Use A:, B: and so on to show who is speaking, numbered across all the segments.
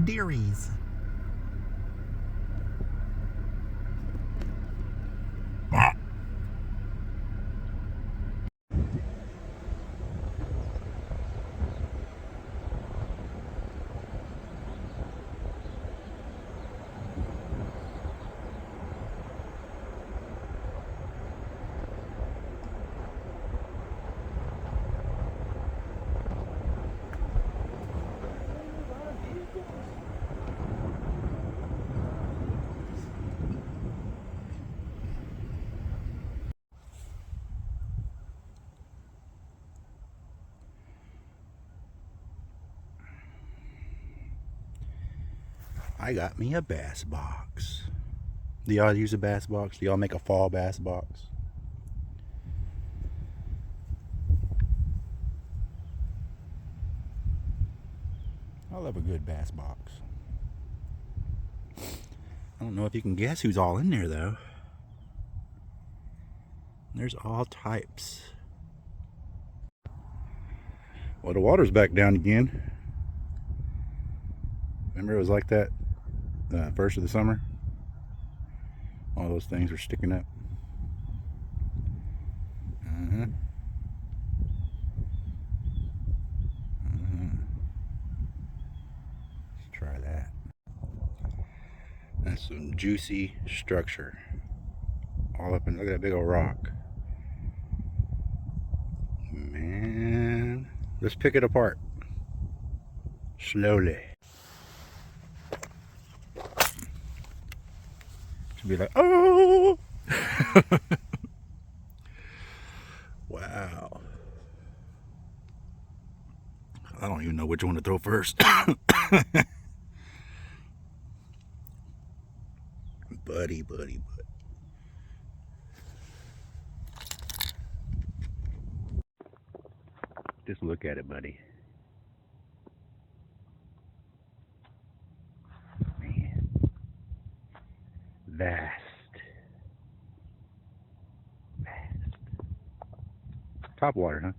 A: dearies. I got me a bass box. Do y'all use a bass box? Do y'all make a fall bass box? I love a good bass box. I don't know if you can guess who's all in there though. There's all types. Well, the water's back down again. Remember it was like that first of the summer? All those things were sticking up. Let's try that. That's some juicy structure. All up in, look at that big old rock. Man, let's pick it apart. Slowly. Should be like, oh! Wow. I don't even know which one to throw first. buddy. Just look at it, buddy. Man. Vast. Top water, huh?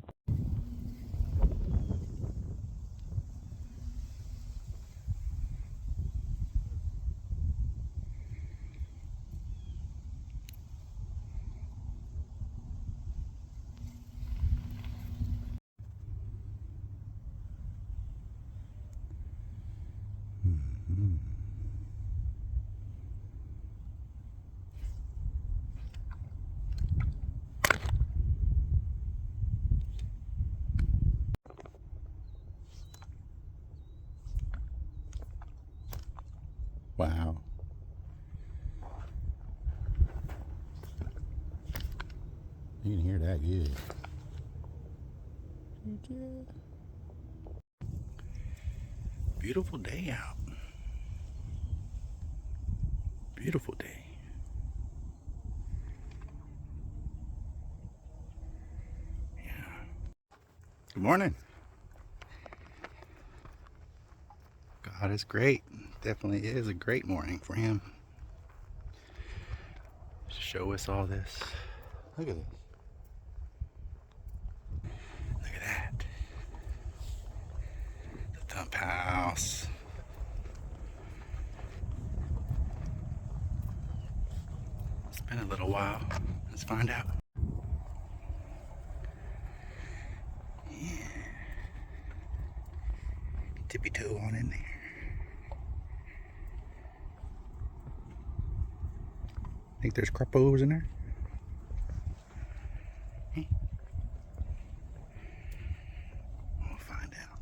A: Wow. You can hear that good. Beautiful day out. Beautiful day. Yeah. Good morning. God is great. Definitely is a great morning for him. Show us all this. Look at this. Look at that. The Thump House. It's been a little while. Let's find out. Yeah. Tippy toe on in there. Think there's crappos in there? Hey. We'll find out.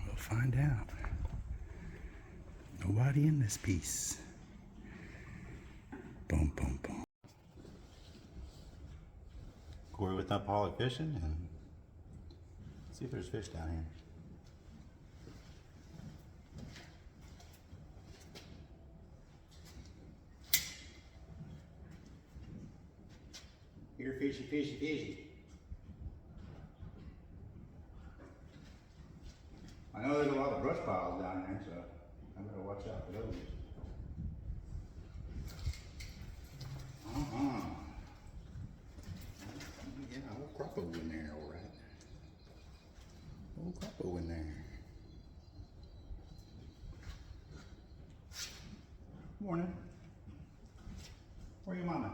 A: We'll find out. Nobody in this piece. Boom, boom, boom. Corey with Humpday fishing and see if there's fish down here. Here, fishy. I know there's a lot of brush piles down there, so I better watch out for those. Yeah, old crappo in there, all right. Old crappo in there. Morning. Where your mama?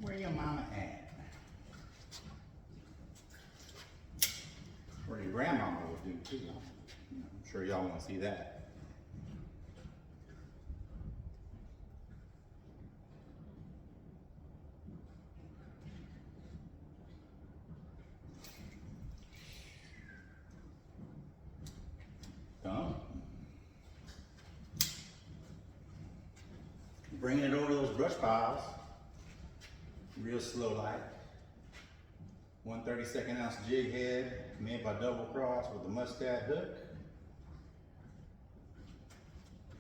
A: Where your mama at? Where your grandmama would do too. I'm sure y'all want to see that. Bringing it over those brush piles, real slow like. 1/32 ounce jig head made by Double Cross with a mustad hook.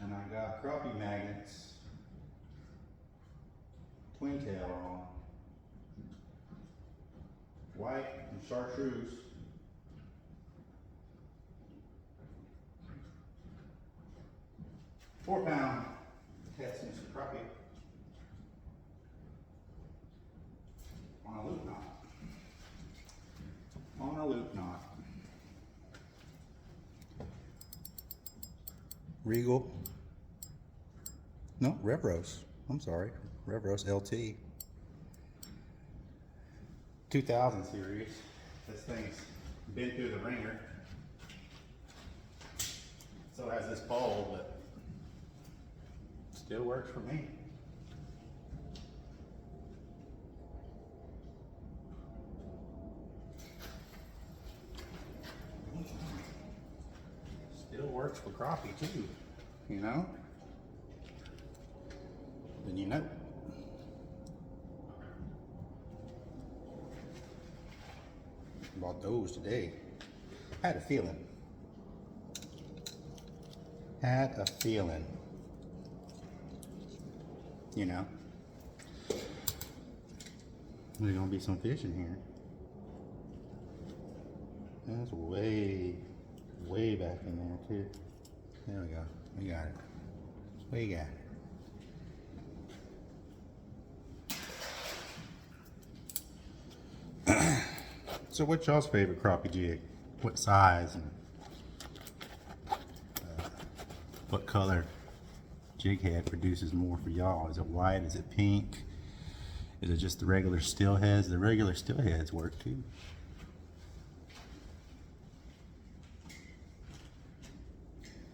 A: And I got crappie magnets, twin tail on, white and chartreuse. £4 testing some crappie on a loop knot. On a loop knot. Regal. No, Revros. I'm sorry. Revros LT. 2000 series. This thing's been through the ringer. So has this pole, but still works for me. Still works for crappie too, you know? Then you know. Bought those today. Had a feeling. Had a feeling. You know, there's gonna be some fish in here. That's way back in there too. There we go. We got it. We got it. So what's y'all's favorite crappie jig? What size and what color jig head produces more for y'all? Is it white? Is it pink? Is it just the regular steel heads? The regular steel heads work too.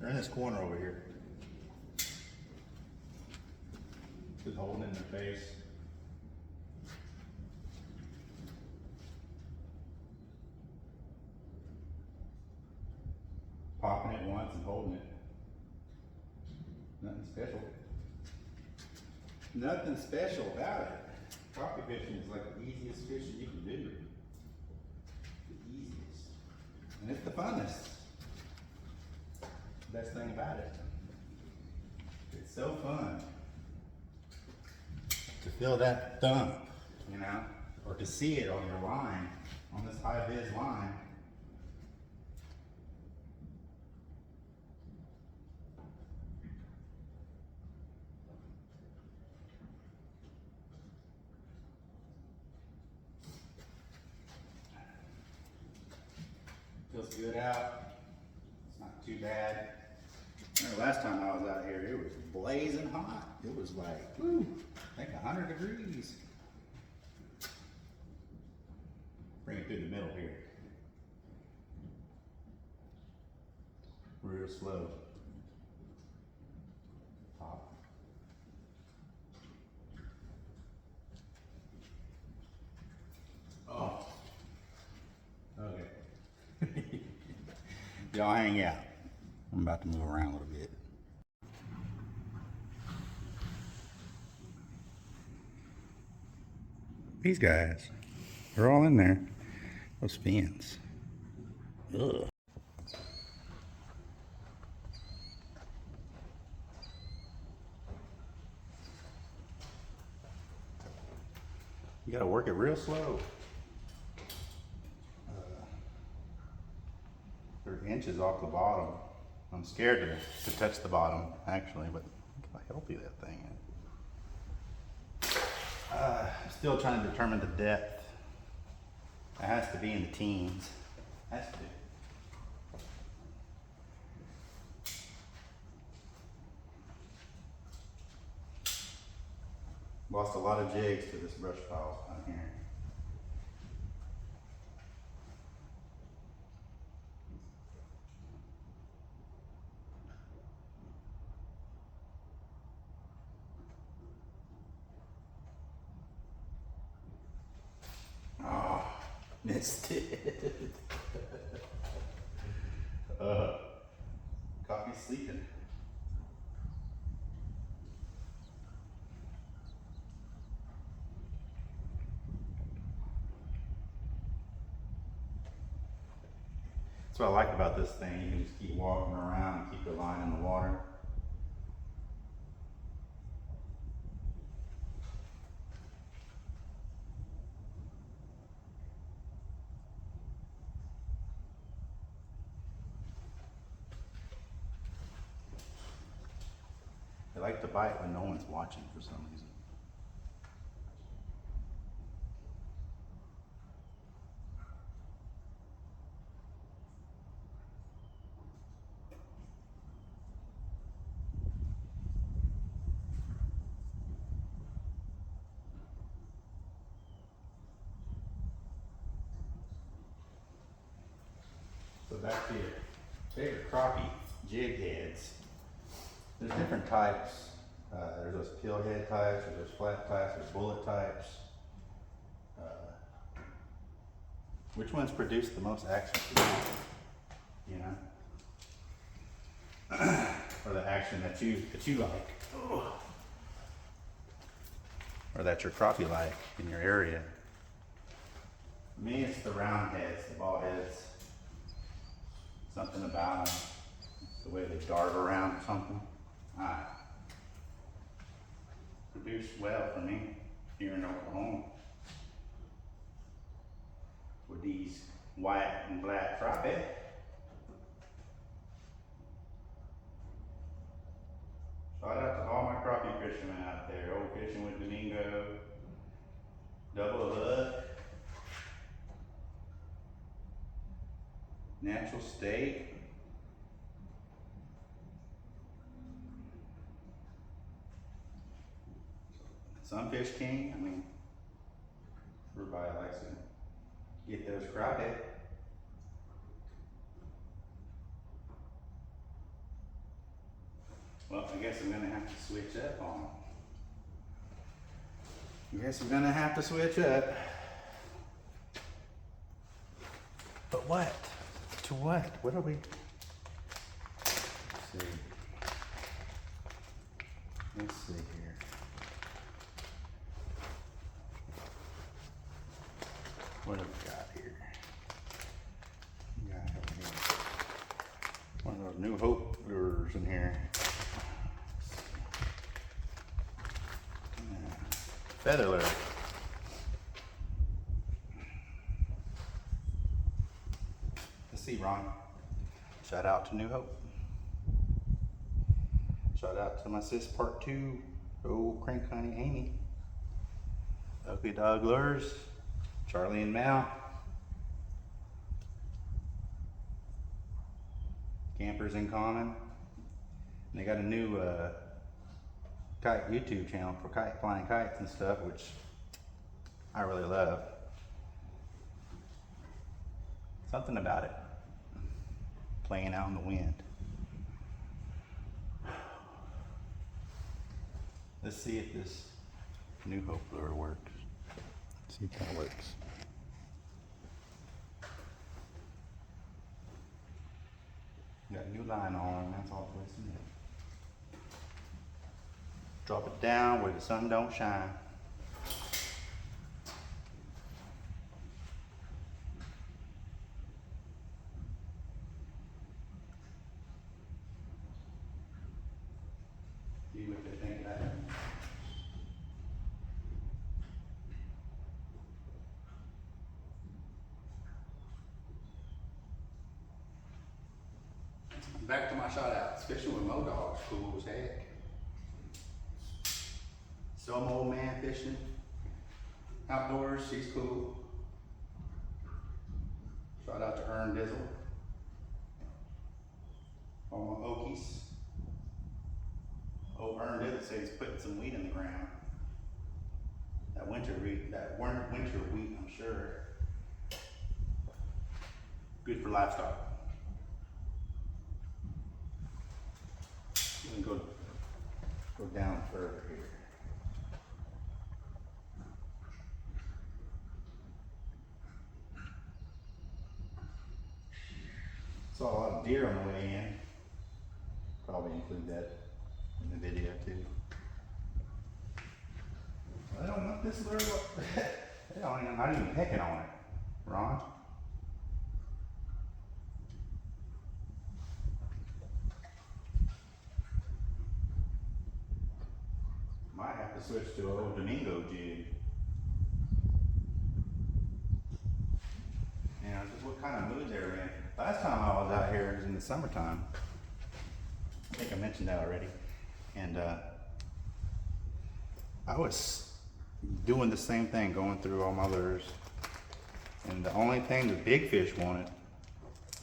A: They're in this corner over here. Just holding it in their face. Popping it once and holding it. Nothing special. Nothing special about it. Crappie fishing is like the easiest fishing you can do. The easiest. And it's the funnest. Best thing about it. It's so fun to feel that thump, you know, or to see it on your line, on this high vis line. Feels good out. It's not too bad. Remember last time I was out here, it was blazing hot. It was like, whew, I think 100 degrees. Bring it through the middle here. Real slow. Pop. Oh. Okay. Y'all hang out. I'm about to move around a little bit. These guys, they're all in there. Those fins. Ugh. You gotta work it real slow. They're inches off the bottom. I'm scared to touch the bottom, actually, but look how healthy that thing is. Still trying to determine the depth. It has to be in the teens. Has to be. Lost a lot of jigs to this brush pile on here. Oh, missed it. Caught me sleeping. That's what I like about this thing. You can just keep walking around and keep your line in the water. They like to bite when no one's watching for some reason. So back to your favorite crappie jig heads. There's different types. There's those pill head types, there's those flat types, there's bullet types. Which ones produce the most action for you? You know? Or the action that you like. Or that your crappie like in your area. For me, it's the round heads, the ball heads. Something about them, the way they dart around or something. Produce well for me here in Oklahoma with these white and black crappie. Shout out to all my crappie fishermen out there. Old Fishing with Domingo, Double Hook, Natural State. Sunfish King. I mean, everybody likes to get those crappie. Well, I guess I'm gonna have to switch up on them. I guess I'm gonna have to switch up. But what? To what? What are we? Let's see. Let's see here. What have we got here? We got here one of those New Hope lures in here. Feather lure. Let's see, Ron. Shout out to New Hope. Shout out to my sis part 2, old Crank Honey Amy. Ugly Dog Lures, Charlie and Mal. Campers in Common. And they got a new kite YouTube channel for flying kites and stuff, which I really love. Something about it. Playing out in the wind. Let's see if this New Hope lure works. Let's see if that works. Got a new line on, that's all it's in. Drop it down where the sun don't shine. See what they think of that. Back to my Shotoutz. Fishing with Mo-Dog's cool as heck. Some old man fishing outdoors, she's cool. Shout out to Earn Dizzle. All my Okies. Oh, Earn Dizzle says he's putting some weed in the ground. winter wheat, I'm sure. Good for livestock. Let me go down further here. Saw a lot of deer on the way in. Probably include that in the video too. I don't want this lure. I'm not even pecking on it, Ron. Might have to switch to an old Domingo jig. You know, just what kind of mood they're in. Last time I was out here, it was in the summertime. I think I mentioned that already. And I was doing the same thing, going through all my lures. And the only thing the big fish wanted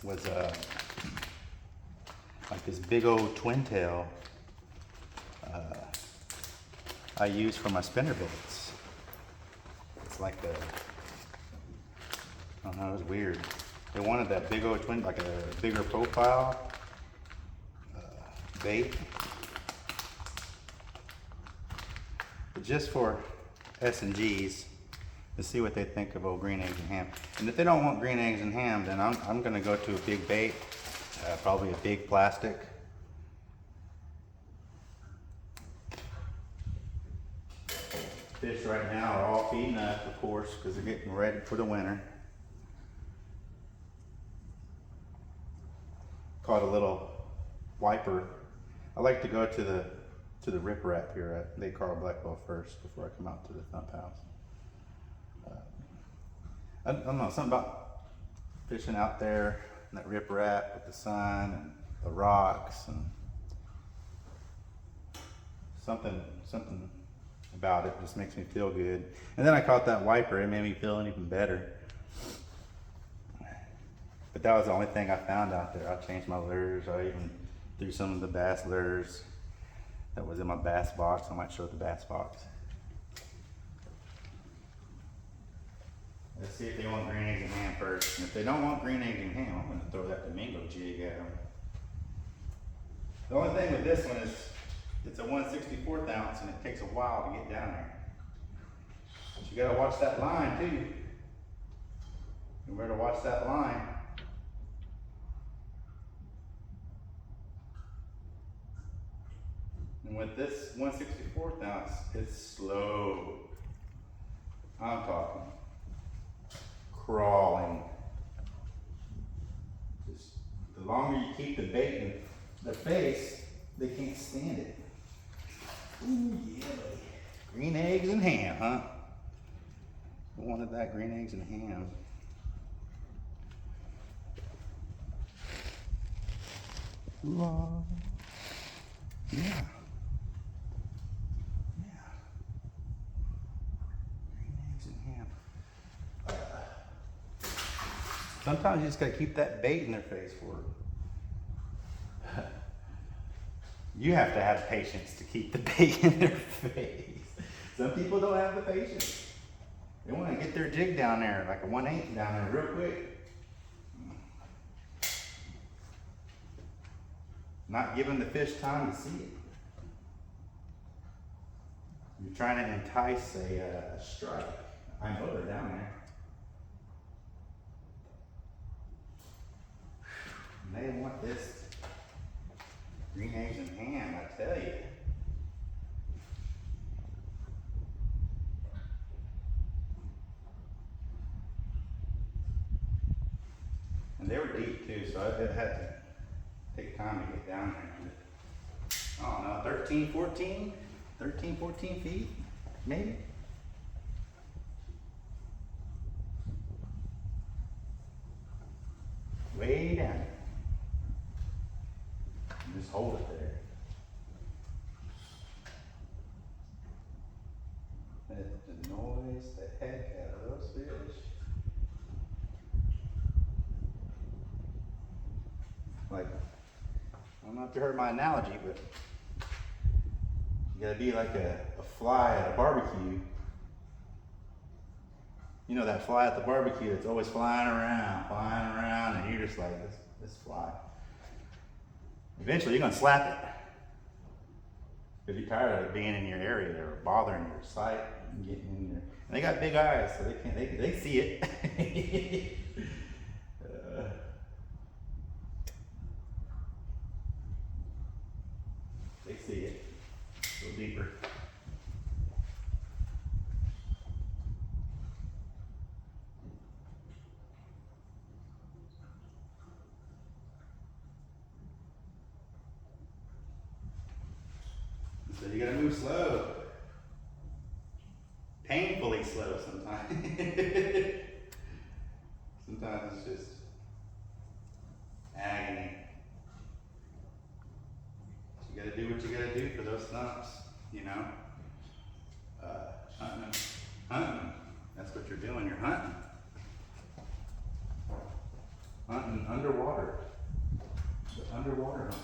A: was like this big old twin tail I use for my spinner baits. It's like a, I don't know, it was weird. They wanted that big old twin, like a bigger profile bait. But just for S&Gs, to see what they think of old green eggs and ham. And if they don't want green eggs and ham, then I'm gonna go to a big bait, probably a big plastic. Fish right now are all feeding up, of course, because they're getting ready for the winter. Caught a little wiper. I like to go to the rip wrap here at Lake Carl Blackwell first before I come out to the Thump House. I don't know, something about fishing out there in that rip wrap with the sun and the rocks, and something about it just makes me feel good. And then I caught that wiper, it made me feel even better. But that was the only thing I found out there. I changed my lures. I even threw some of the bass lures that was in my bass box. I might show the bass box. Let's see if they want green eggs and ham first. And if they don't want green eggs and ham, I'm gonna throw that Domingo jig at them. The only thing with this one is it's a 1/64 ounce and it takes a while to get down there. But you gotta watch that line too. You better watch that line. And with this 1/64 ounce, it's slow. I'm talking crawling. Just the longer you keep the bait in the face, they can't stand it. Ooh, yeah, buddy. Green eggs and ham, huh? I wanted that green eggs and ham. Ooh, yeah. Sometimes you just gotta keep that bait in their face for it. You have to have patience to keep the bait in their face. Some people don't have the patience. They wanna get their jig down there, like a 1/8 down there real quick. Not giving the fish time to see it. You're trying to entice a strike. I know they're down there. They want this green eggs and ham, I tell you. And they were deep too, so it had to take time to get down there. I don't know, 13, 14 feet, maybe? Way down. Just hold it there. It annoys the heck out of those fish. Like, I don't know if you heard my analogy, but you gotta be like a fly at a barbecue. You know that fly at the barbecue that's always flying around, and you're just like, this fly. Eventually you're gonna slap it. Because you're tired of it being in your area or bothering your sight and getting in your, and they got big eyes, so they see it. They see it. A little deeper. So you gotta move slow. Painfully slow sometimes. Sometimes it's just agony. You gotta do what you gotta do for those thumps, you know? Hunting. That's what you're doing, you're hunting. Hunting underwater. The underwater hunts.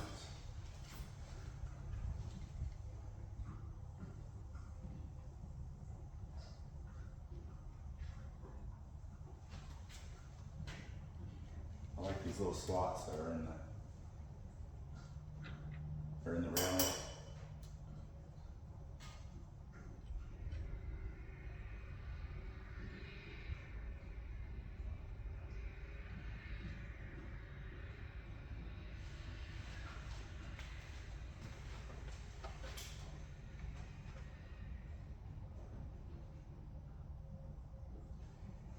A: I like these little slots that are in the rail.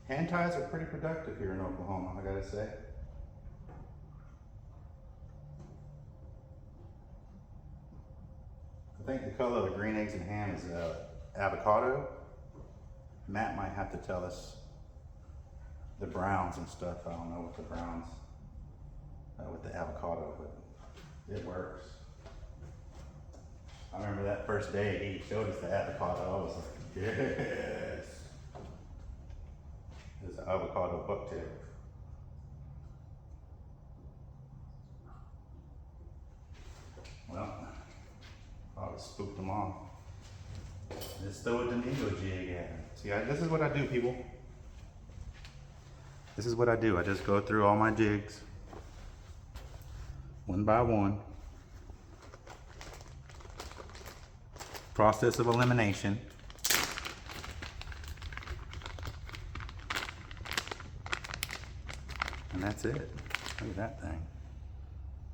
A: Hand ties are pretty productive here in Oklahoma, I gotta say. I think the color of the green eggs and ham is avocado. Matt might have to tell us the browns and stuff. I don't know what the browns with the avocado, but it works. I remember that first day he showed us the avocado. I was like, yes. It's an avocado bucktail. Well, probably spooked them off. Just throw a Domingo jig at them. See, this is what I do, people. This is what I do. I just go through all my jigs, one by one. Process of elimination. And that's it. Look at that thing.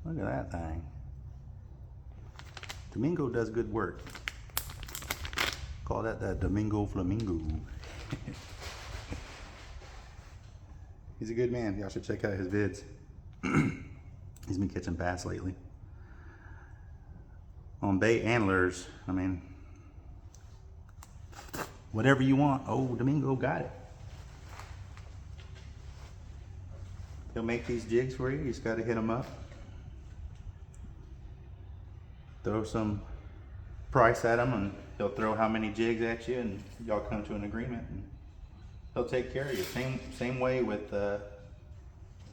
A: Look at that thing. Domingo does good work. Call that Domingo Flamingo. He's a good man. Y'all should check out his vids. He's been catching bass lately. On bait and lures, I mean, whatever you want, oh, Domingo got it. He'll make these jigs for you. You just got to hit them up. Throw some price at him, and he'll throw how many jigs at you, and y'all come to an agreement, and he'll take care of you. Same way with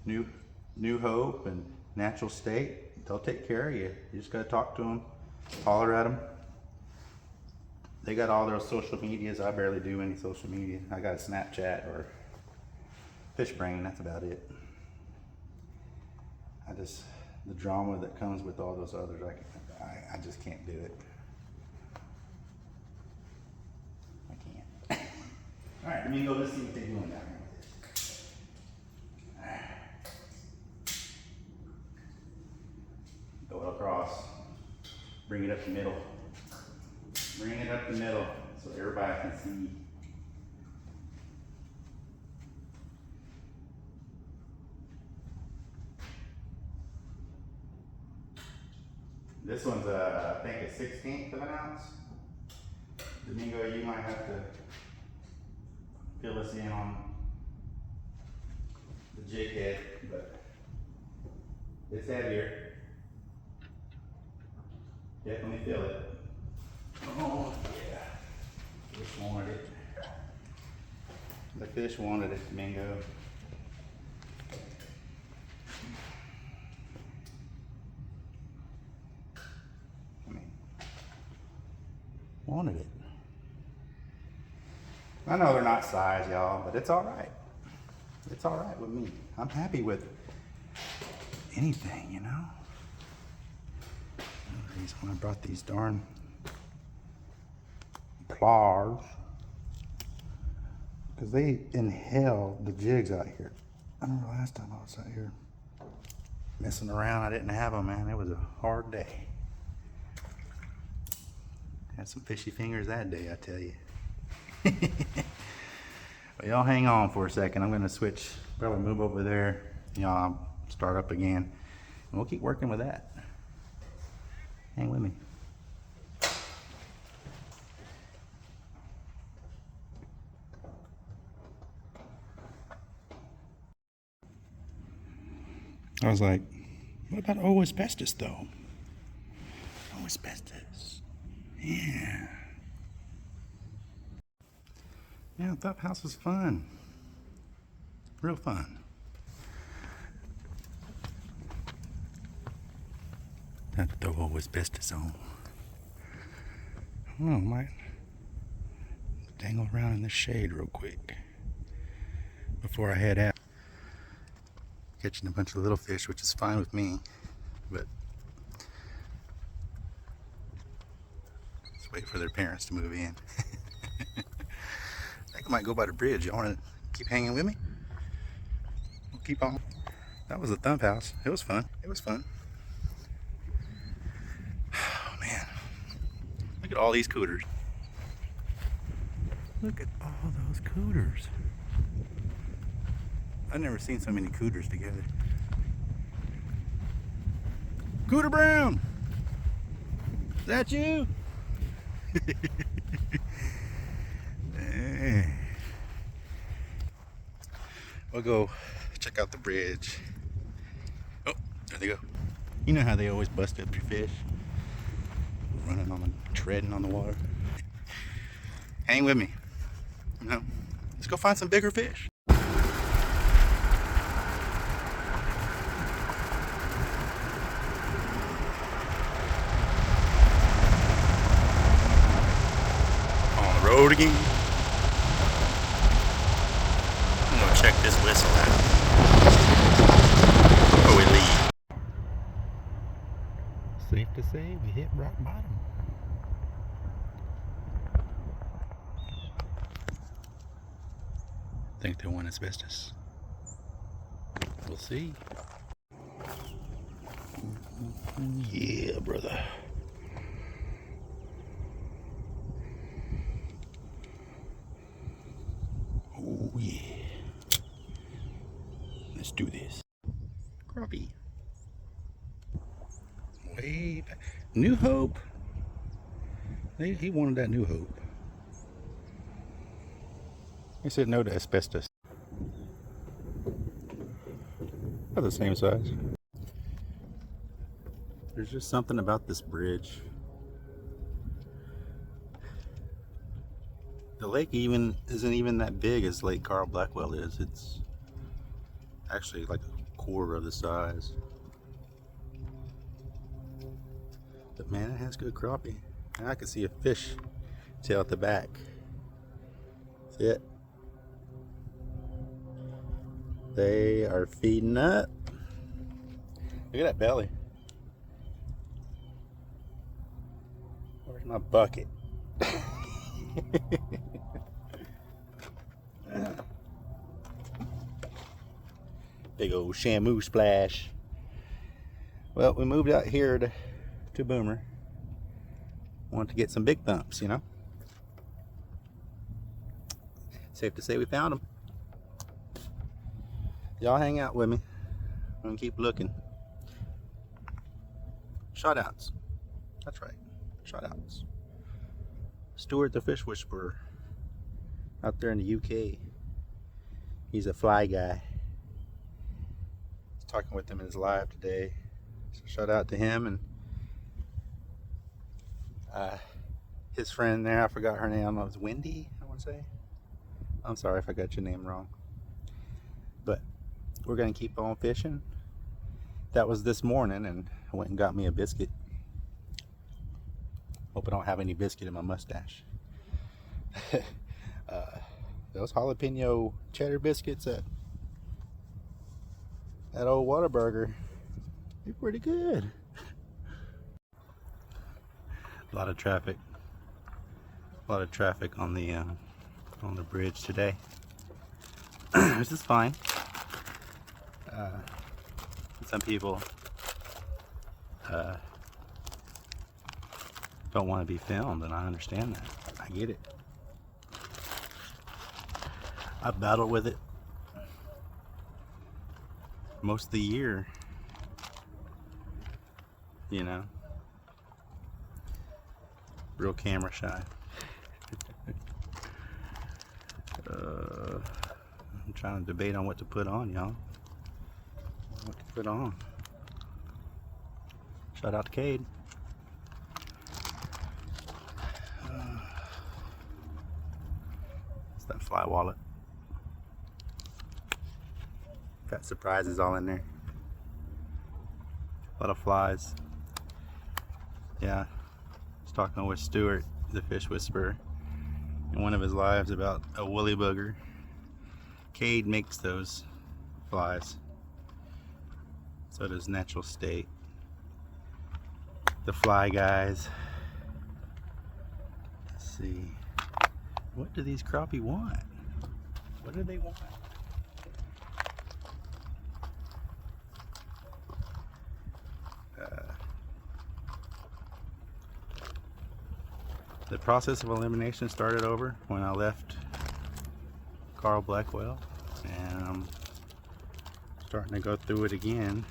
A: New Hope and Natural State. They'll take care of you. You just got to talk to them, holler at them. They got all their social medias. I barely do any social media. I got a Snapchat or Fishbrain. That's about it. The drama that comes with all those others, I just can't do it. I can't. All right, let me go. Let's see what they're doing down here. Go across. Bring it up the middle. Bring it up the middle so everybody can see. This one's I think a 1/16 of an ounce. Domingo, you might have to fill us in on the jig head, but it's heavier. Definitely feel it. Oh yeah. Fish wanted it. The fish wanted it, Domingo. Wanted it. I know they're not size, y'all, but it's all right. It's all right with me. I'm happy with anything, you know? The reason why I brought these darn pliers, because they inhale the jigs out here. I remember last time I was out here messing around, I didn't have them, man. It was a hard day. Had some fishy fingers that day, I tell you. But y'all hang on for a second. I'm gonna switch, probably move over there. Y'all start up again. And we'll keep working with that. Hang with me. I was like, what about asbestos though? Asbestos. Yeah. Yeah, I thought the house was fun. Real fun. Have to throw asbestos on. I don't know, might dangle around in the shade real quick before I head out. Catching a bunch of little fish, which is fine with me, but let's wait for their parents to move in. I think I might go by the bridge. Y'all want to keep hanging with me? We'll keep on. That was the Thump house. It was fun. It was fun. Oh man, look at all these cooters. Look at all those cooters. I've never seen so many cooters together. Cooter Brown! Is that you? We'll go check out the bridge. Oh, there they go. You know how they always bust up your fish? Running on the, treading on the water. Hang with me. You know, let's go find some bigger fish. Road again. I'm gonna check this whistle out before we leave. Safe to say we hit rock bottom. Think they want asbestos. We'll see. Yeah, brother. Oh yeah. Let's do this. Crappie. Way back. New Hope. He wanted that New Hope. He said no to asbestos. They're the same size. There's just something about this bridge. The lake isn't even that big as Lake Carl Blackwell is. It's actually like a quarter of the size. But man, it has good crappie. And I can see a fish tail at the back. See it? They are feeding up. Look at that belly. Where's my bucket? Big old Shamu splash. Well, we moved out here to Boomer. Wanted to get some big thumps, you know. Safe to say we found them. Y'all hang out with me. I'm gonna keep looking. Shotoutz. That's right. Shotoutz. Stuart the Fish Whisperer out there in the UK. He's a fly guy. I was talking with him in his live today. So shout out to him and his friend there. I forgot her name. I don't know, it was Wendy, I want to say. I'm sorry if I got your name wrong. But we're gonna keep on fishing. That was this morning, and I went and got me a biscuit. Hope I don't have any biscuit in my mustache. Those jalapeno cheddar biscuits at old Whataburger, they're pretty good. A lot of traffic. A lot of traffic on the bridge today. This is fine. Some people don't want to be filmed, and I understand that. I get it. I've battled with it most of the year, you know. Real camera shy. I'm trying to debate on what to put on, y'all. What to put on. Shout out to Cade. It's that fly wallet. Got surprises all in there. A lot of flies. Yeah. I was talking with Stuart, the fish whisperer, in one of his lives about a woolly booger. Cade makes those flies. So does Natural State. The fly guys. Let's see. What do these crappie want? What do they want? The process of elimination started over when I left Carl Blackwell, and I'm starting to go through it again.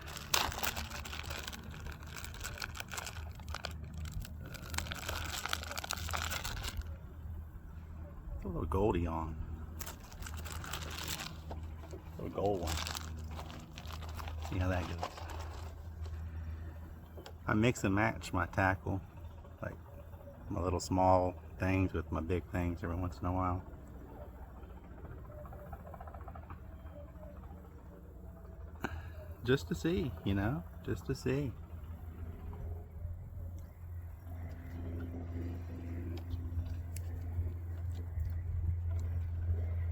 A: A little goldie on. A little gold one. See how that goes. I mix and match my tackle, like my little small things with my big things every once in a while. Just to see, you know, just to see.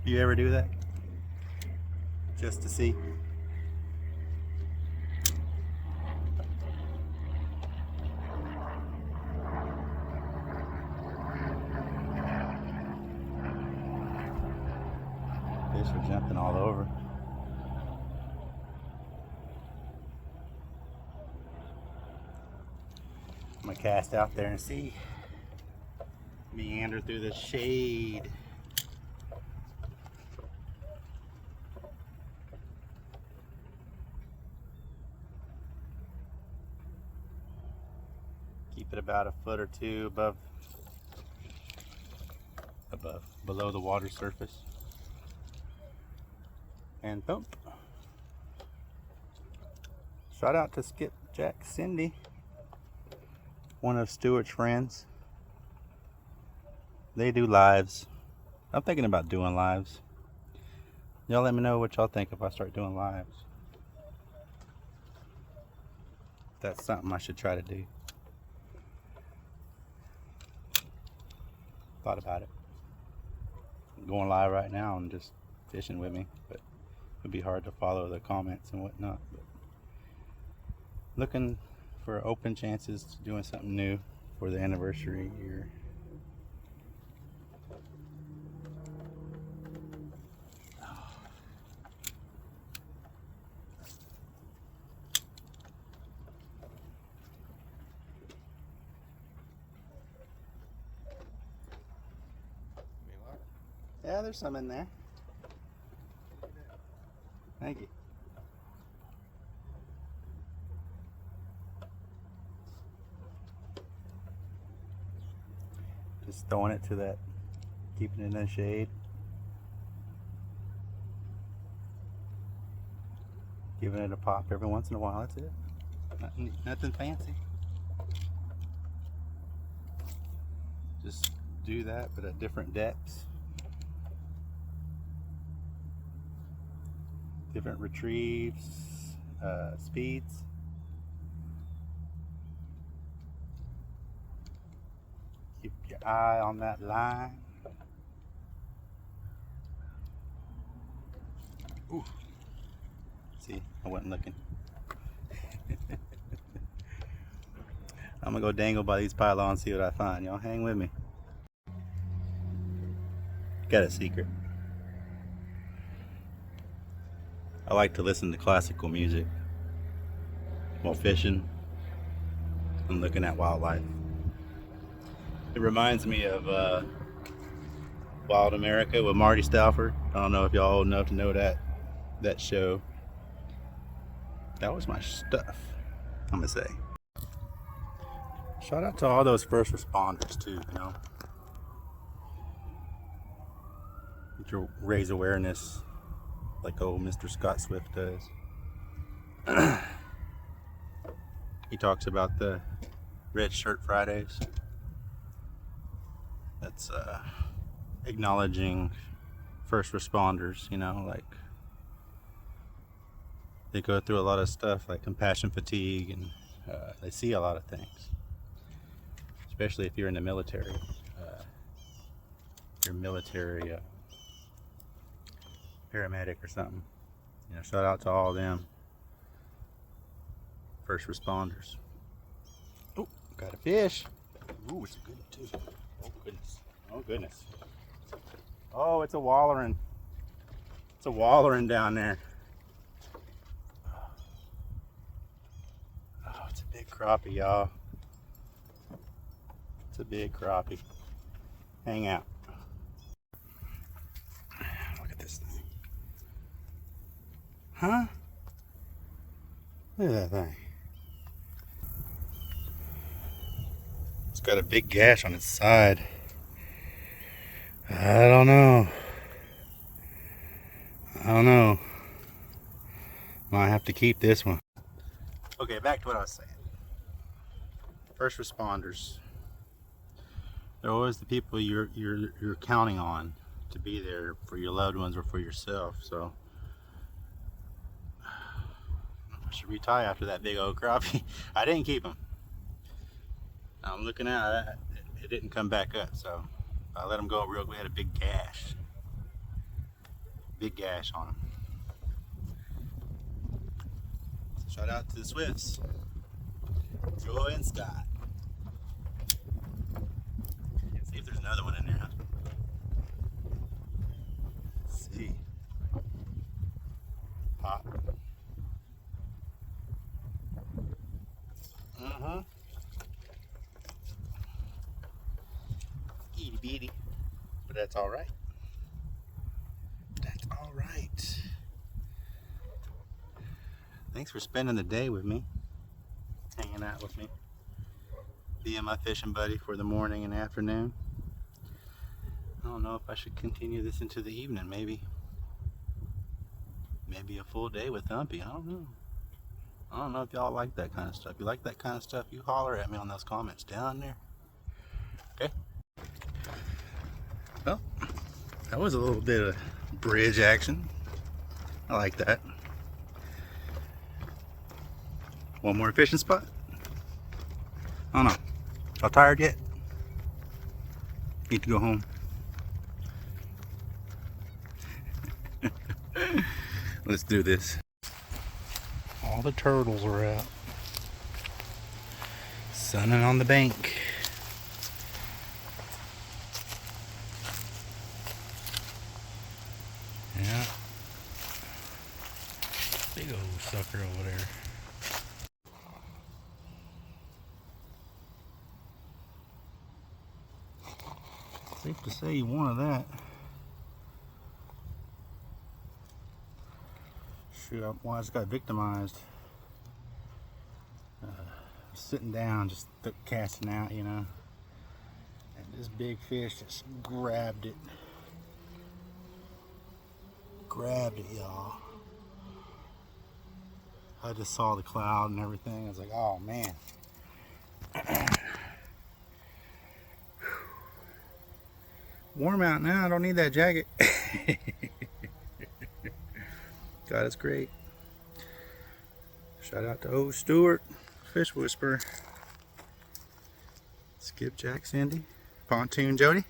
A: You ever do that? Just to see? Fish are jumping all over. I'm gonna cast out there and see. Meander through the shade. Keep it about a foot or two below the water surface. And thump. Shout out to Skipjack Cindy, one of Stuart's friends. They do lives. I'm thinking about doing lives. Y'all let me know what y'all think if I start doing lives. That's something I should try to do. Thought about it. I'm going live right now and just fishing with me, but it'd be hard to follow the comments and whatnot. But looking for open chances to doing something new for the anniversary year. Yeah, there's some in there. Thank you. Just throwing it to that, keeping it in the shade. Giving it a pop every once in a while, that's it. Nothing fancy. Just do that, but at different depths. Different retrieves, speeds. Keep your eye on that line. Ooh. See, I wasn't looking. I'm gonna go dangle by these pylons, see what I find. Y'all hang with me. Got a secret. I like to listen to classical music while fishing and looking at wildlife. It reminds me of Wild America with Marty Stauffer. I don't know if y'all old enough to know that show. That was my stuff, I'm gonna say. Shout out to all those first responders too, you know. To raise awareness like old Mr. Scott Swift does. He talks about the Red Shirt Fridays. That's acknowledging first responders, you know, like they go through a lot of stuff like compassion fatigue, and they see a lot of things, especially if you're in the military. You're military paramedic or something. You know, shout out to all them first responders. Oh, got a fish. Ooh, it's a good one too. Oh goodness. Oh goodness. Oh, it's a wallering. It's a wallering down there. Oh, it's a big crappie, y'all. It's a big crappie. Hang out. Look at this thing. Huh? Look at that thing. It's got a big gash on its side. I don't know. Might have to keep this one. Okay, back to what I was saying. First responders. They're always the people you're counting on to be there for your loved ones or for yourself. So I should retie after that big old crappie. I didn't keep him. I'm looking at it. It didn't come back up, so I let him go real quick. We had a big gash. Big gash on him. Shout out to the Swifts. Joy and Scott. See if there's another one in there. Let's see. Pop. Itty bitty. But that's alright. That's alright. Thanks for spending the day with me. Hanging out with me. Being my fishing buddy for the morning and afternoon. I don't know if I should continue this into the evening, maybe a full day with Thumpy. I don't know if y'all like that kind of stuff. You like that kind of stuff, you holler at me on those comments down there. Okay? Well, that was a little bit of bridge action. I like that. One more fishing spot? I don't know. Y'all tired yet? Need to go home. Let's do this. All the turtles are out. Sunning on the bank. Yeah. Big old sucker over there. Safe to say you wanted that. Shoot, I just got victimized. Sitting down, just casting out, you know. And this big fish just grabbed it. Grabbed it, y'all. I just saw the cloud and everything. I was like, oh man. Warm out now, I don't need that jacket. God, it's great. Shout out to old Stewart, Fish Whisperer, Skipjack Cindy, Pontoon Jody,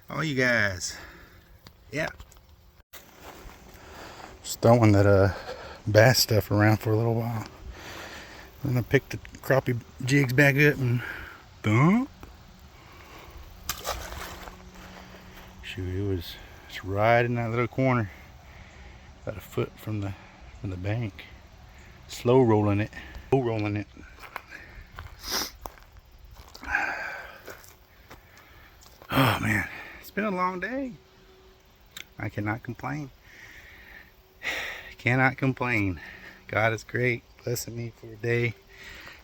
A: all you guys. Yeah. Just throwing that bass stuff around for a little while. Then I picked the crappie jigs back up and boom. Shoot, it's right in that little corner, about a foot from the bank. Slow rolling it. Oh man, it's been a long day. I cannot complain. Cannot complain. God is great, blessing me for a day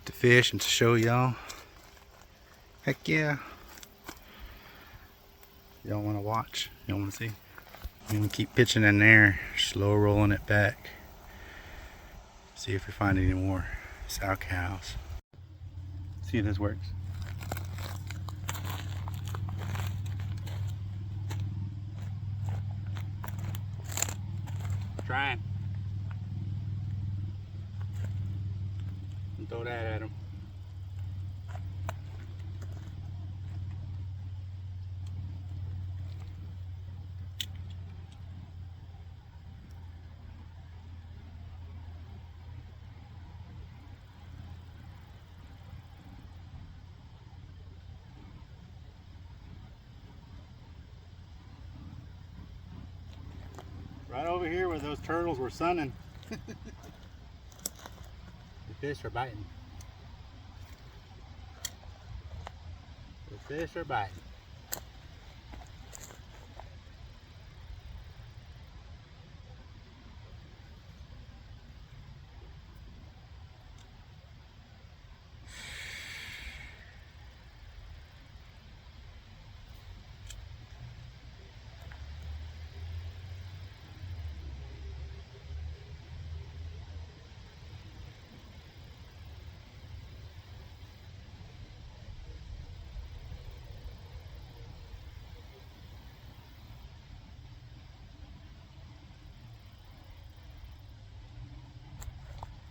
A: to fish and to show y'all. Heck yeah. Y'all want to watch? Y'all want to see? I'm gonna keep pitching in there, slow rolling it back. See if we find any more sow cows. See if this works. Trying. And throw that at him. Right over here where those turtles were sunning. The fish are biting. The fish are biting.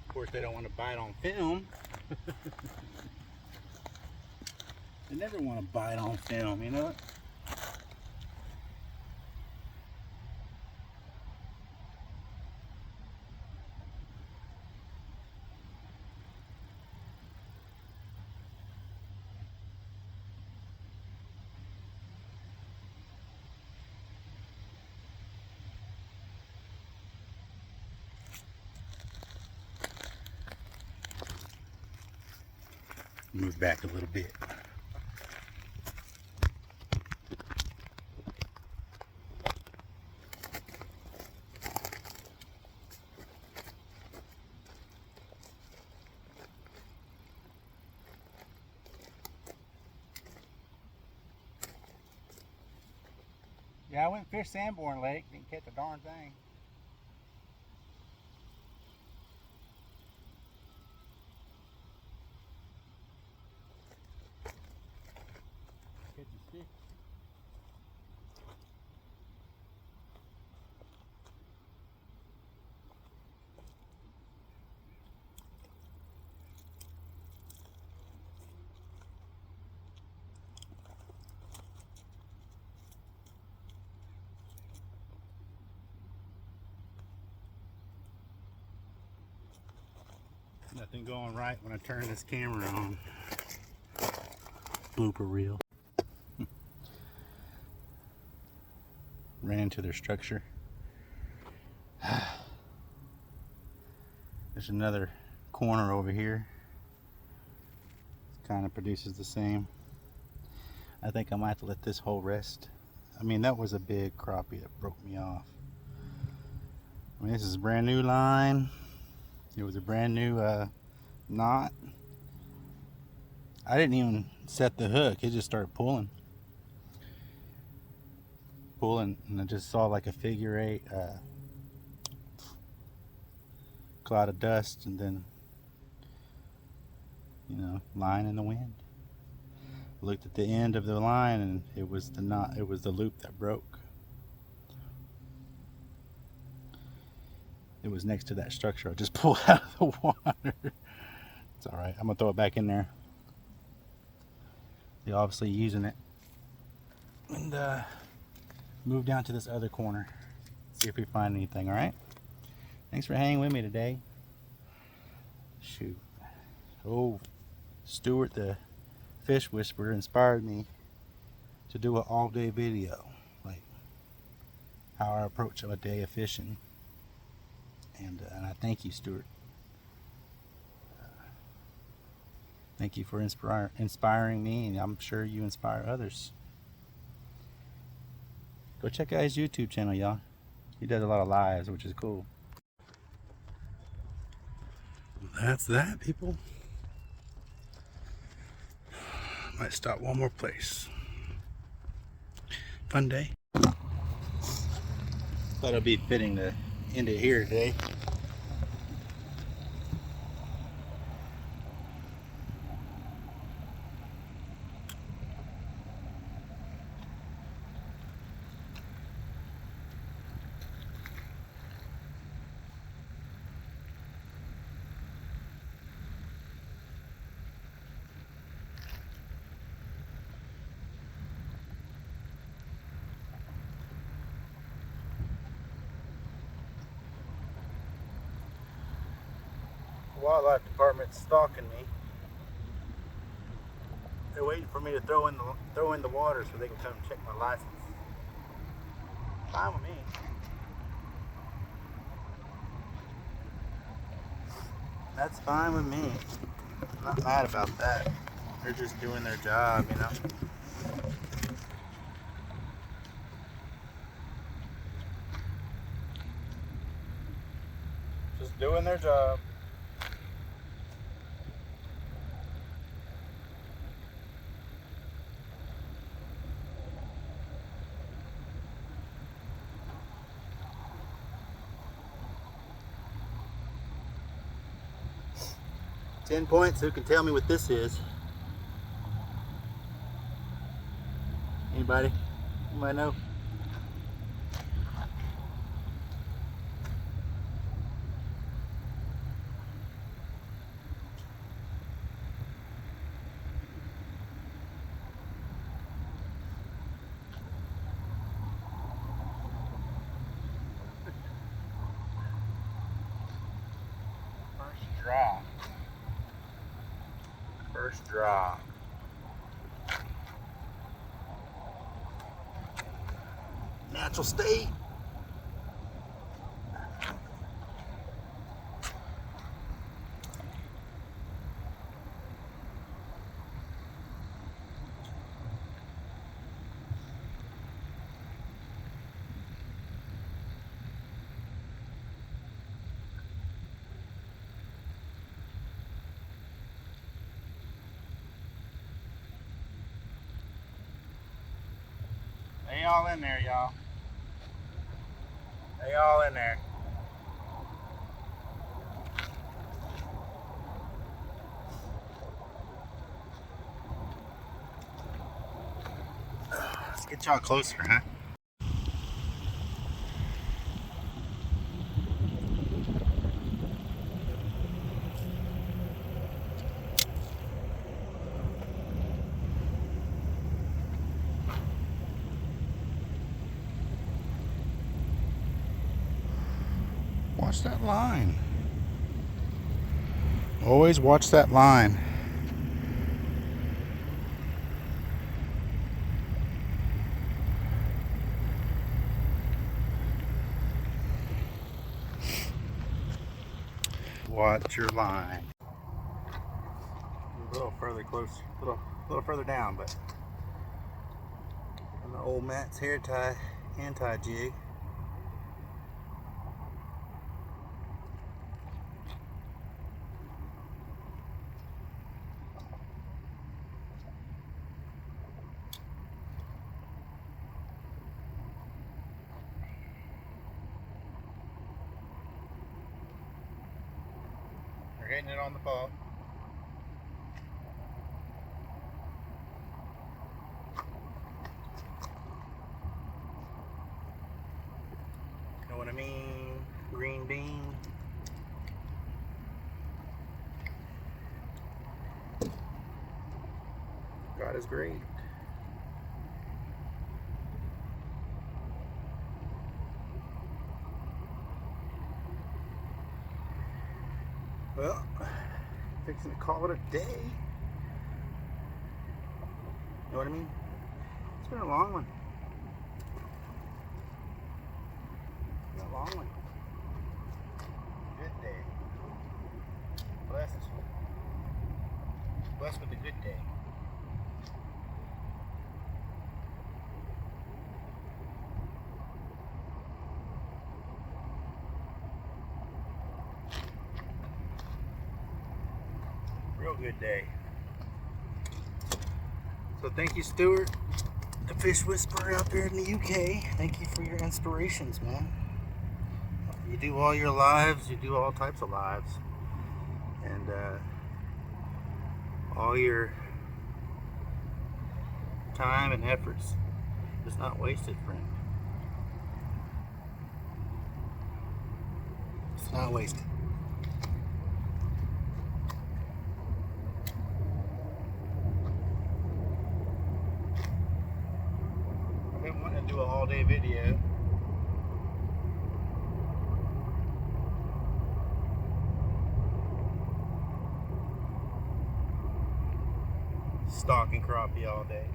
A: Of course, they don't want to bite on film. They never want to bite on film, you know? Move back a little bit. Yeah, I went and fished Sanborn Lake, didn't catch a darn thing. Catch a stick. Nothing going right when I turn this camera on. Blooper reel. Ran into their structure. There's another corner over here. Kind of produces the same. I think I might have to let this hole rest. I mean, that was a big crappie that broke me off. I mean, this is a brand new line. It was a brand new knot. I didn't even set the hook. It just started pulling. And I just saw like a figure 8 cloud of dust, and then, you know, line in the wind. Looked at the end of the line, and it was the knot. It was the loop that broke. It was next to that structure I just pulled out of the water. It's all right. I'm gonna throw it back in there. They're obviously using it. And move down to this other corner. See if we find anything. All right. Thanks for hanging with me today. Shoot. Oh, Stuart the Fish Whisperer inspired me to do an all-day video, like how I approach a day of fishing. And I thank you, Stuart. Thank you for inspiring me, and I'm sure you inspire others. Go check out his YouTube channel, y'all. He does a lot of lives, which is cool. That's that, people. Might stop one more place. Fun day. Thought it'd be fitting to end it here today. The wildlife department's stalking me. They're waiting for me to throw in the water so they can come check my license. Fine with me. That's fine with me. I'm not mad about that. They're just doing their job, you know. Just doing their job. $10 points. Who can tell me what this is? Anybody? Anybody know? First draw. First draw. Natural state. They all in there, y'all. They all in there. Let's get y'all closer, huh? Watch that line. Always watch that line. Watch your line. A little further close, a little further down, but on the old Matt's hair tie anti-jig. We're hitting it on the ball. Know what I mean? Green bean. God is great. Well, fixing to call it a day. You know what I mean? It's been a long one. It's been a long one. Good day. Blessed. Blessed with a good day. Real good day. So thank you, Stuart, the fish whisperer out there in the UK. Thank you for your inspirations, man. You do all your lives, you do all types of lives. And all your time and efforts is not wasted, friend. It's not wasted. I've been wanting to do an all-day video. Stalking crappie all day.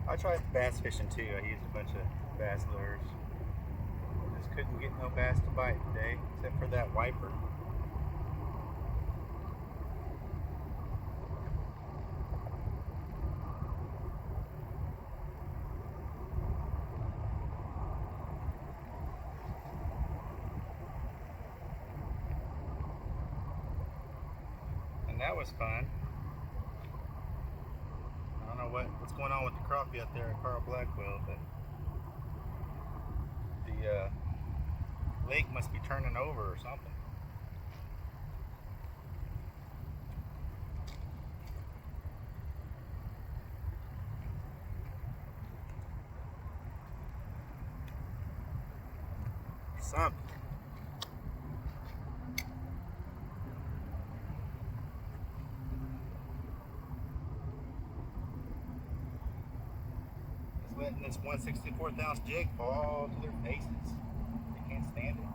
A: I tried bass fishing too. I used a bunch of bass lures. Just couldn't get no bass to bite today, except for that wiper. That was fun. I don't know what's going on with the crappie out there at Carl Blackwell, but the lake must be turning over or something. Something. Letting this 1/64 ounce jig fall to their faces. They can't stand it.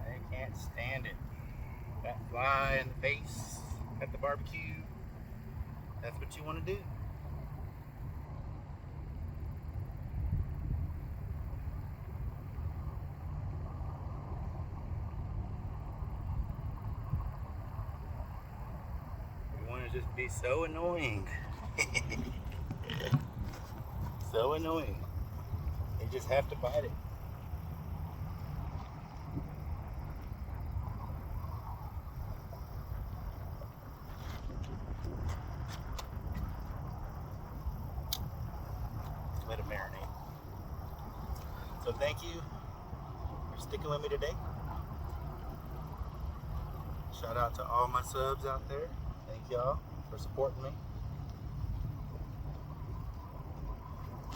A: They can't stand it. That fly in the face at the barbecue. That's what you want to do. Just be so annoying. So annoying. They just have to bite it. Let it marinate. So thank you for sticking with me today. Shout out to all my subs out there. Thank y'all for supporting me.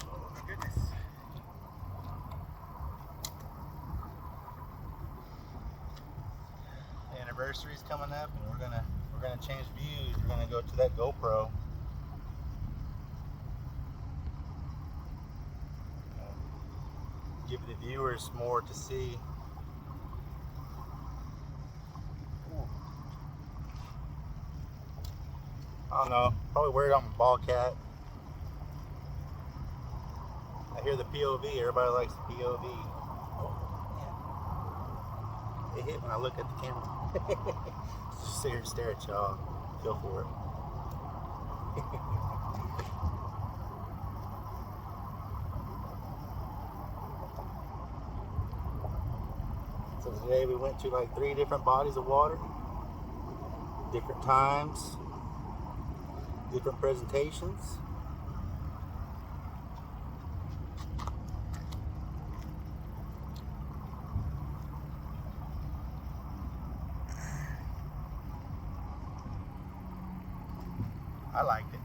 A: Oh my goodness. The anniversary's coming up and we're gonna change views. We're gonna go to that GoPro. Give the viewers more to see. I don't know, probably wear it on my ball cat. I hear the POV, everybody likes the POV. Oh, yeah. It hit when I look at the camera. Just sit here and stare at y'all. Feel for it. So today we went to like 3 different bodies of water, different times, different presentations. I liked it.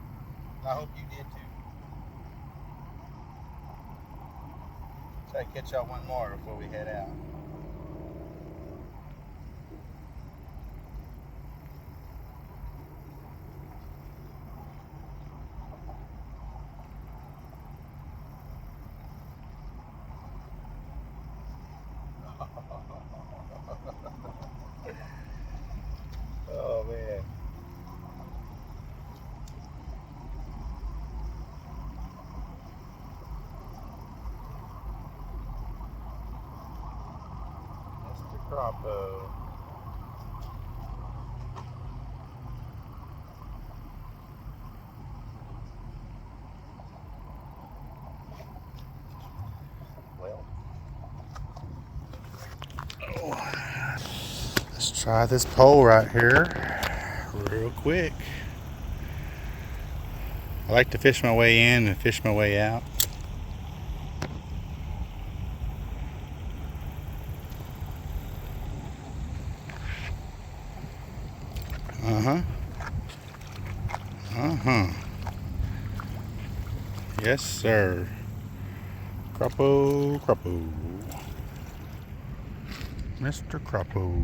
A: I hope you did too. Try to catch y'all one more before we head out. Croppo. Well, let's try this pole right here real quick. I like to fish my way in and fish my way out. Yes, sir. Croppo, Croppo. Mr. Croppo.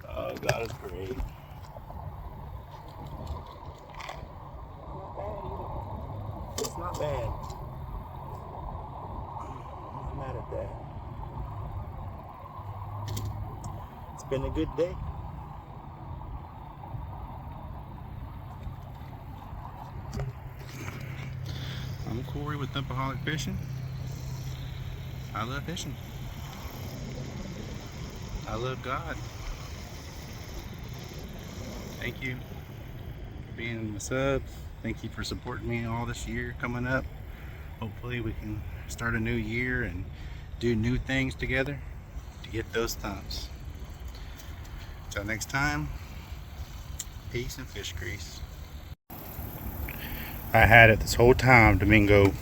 A: Oh, God is great. It's not bad. I'm not mad at that. It's been a good day. I'm Corey with Thumpaholic Fishing. I love fishing. I love God. Thank you for being in the subs. Thank you for supporting me all this year coming up. Hopefully we can start a new year and do new things together to get those thumps. Till next time, peace and fish grease. I had it this whole time, Domingo.